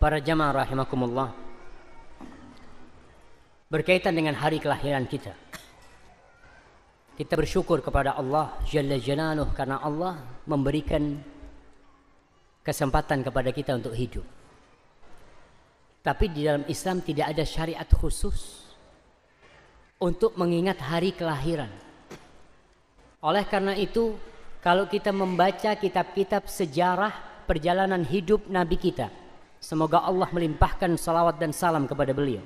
Para jamaah rahimakumullah, berkaitan dengan hari kelahiran kita, kita bersyukur kepada Allah Jalla Jalaluh karena Allah memberikan kesempatan kepada kita untuk hidup. Tapi di dalam Islam tidak ada syariat khusus untuk mengingat hari kelahiran. Oleh karena itu, kalau kita membaca kitab-kitab sejarah perjalanan hidup Nabi kita, semoga Allah melimpahkan salawat dan salam kepada beliau,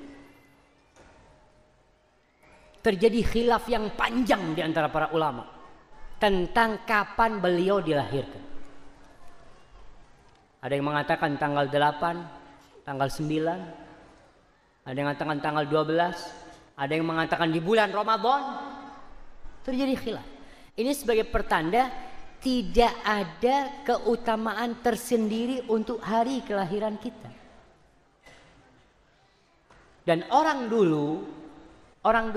terjadi khilaf yang panjang di antara para ulama tentang kapan beliau dilahirkan. Ada yang mengatakan tanggal 8, tanggal 9, ada yang mengatakan tanggal 12, ada yang mengatakan di bulan Ramadan. Terjadi khilaf. Ini sebagai pertanda tidak ada keutamaan tersendiri untuk hari kelahiran kita. Dan orang dulu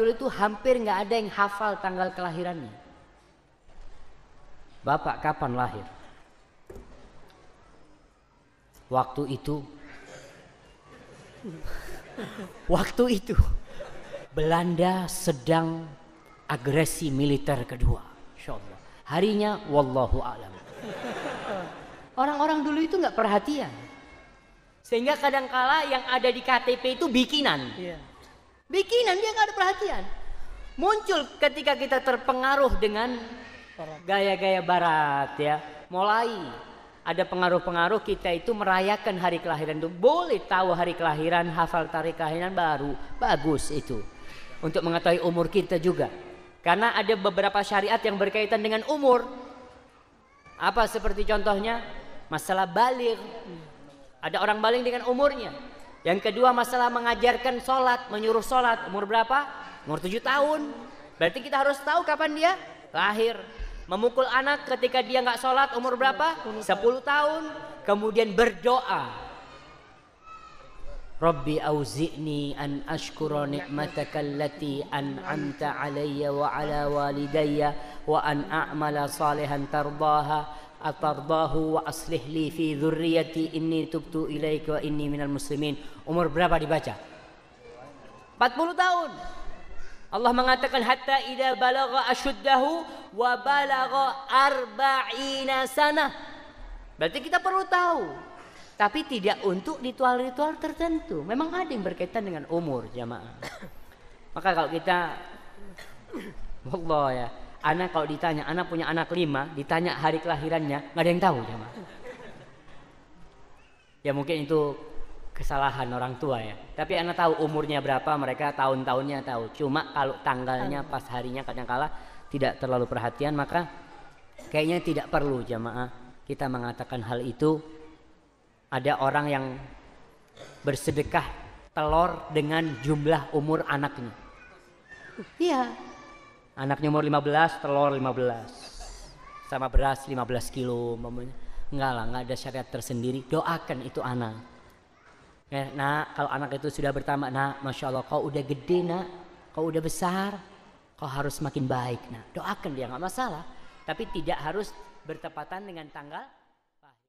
itu hampir nggak ada yang hafal tanggal kelahirannya. Bapak kapan lahir? Waktu itu Belanda sedang agresi militer kedua. Insyaallah. Harinya wallahu a'lam. Orang-orang dulu itu nggak perhatian, sehingga kadangkala yang ada di KTP itu bikinan. Bikinan, dia nggak ada perhatian. Muncul ketika kita terpengaruh dengan gaya-gaya Barat, ya. Mulai ada pengaruh-pengaruh kita itu merayakan hari kelahiran itu. Boleh tahu hari kelahiran, hafal tarikh kelahiran baru, bagus itu untuk mengetahui umur kita juga. Karena ada beberapa syariat yang berkaitan dengan umur. Apa seperti contohnya? Masalah baligh. Ada orang baligh dengan umurnya. Yang kedua masalah mengajarkan sholat, menyuruh sholat. Umur berapa? Umur 7 tahun. Berarti kita harus tahu kapan dia lahir. Memukul anak ketika dia nggak sholat umur berapa? 10 tahun. Kemudian berdoa, Rabbi auzi'ni an ashkura ni'mataka allati an'amta alayya wa ala walidayya wa an a'mala salihan tardahu wa aslih li fi dhurriyyati inni tubtu ilaika wa inni minal muslimin. Umur berapa dibaca? 40 tahun. Allah mengatakan hatta idza balagha ashuddahu wa balagha arba'ina sanah. Berarti kita perlu tahu. Tapi tidak untuk ritual-ritual tertentu. Memang ada yang berkaitan dengan umur, jamaah. Maka kalau kita, wallah ya, anak kalau ditanya, anak punya anak 5, ditanya hari kelahirannya, nggak ada yang tahu, jamaah. Ya mungkin itu kesalahan orang tua ya. Tapi anak tahu umurnya berapa, mereka tahun-tahunnya tahu. Cuma kalau tanggalnya pas harinya kadang-kala tidak terlalu perhatian, maka kayaknya tidak perlu, jamaah, kita mengatakan hal itu. Ada orang yang bersedekah telur dengan jumlah umur anaknya. Iya. Anaknya umur 15, telur 15. Sama beras 15 kilo. Enggak lah, enggak ada syariat tersendiri. Doakan itu anak. Ya, nak, kalau anak itu sudah bertambah, nak, Masya Allah, kau udah gede, nak. Kau udah besar. Kau harus makin baik, nak. Doakan dia, enggak masalah. Tapi tidak harus bertepatan dengan tanggal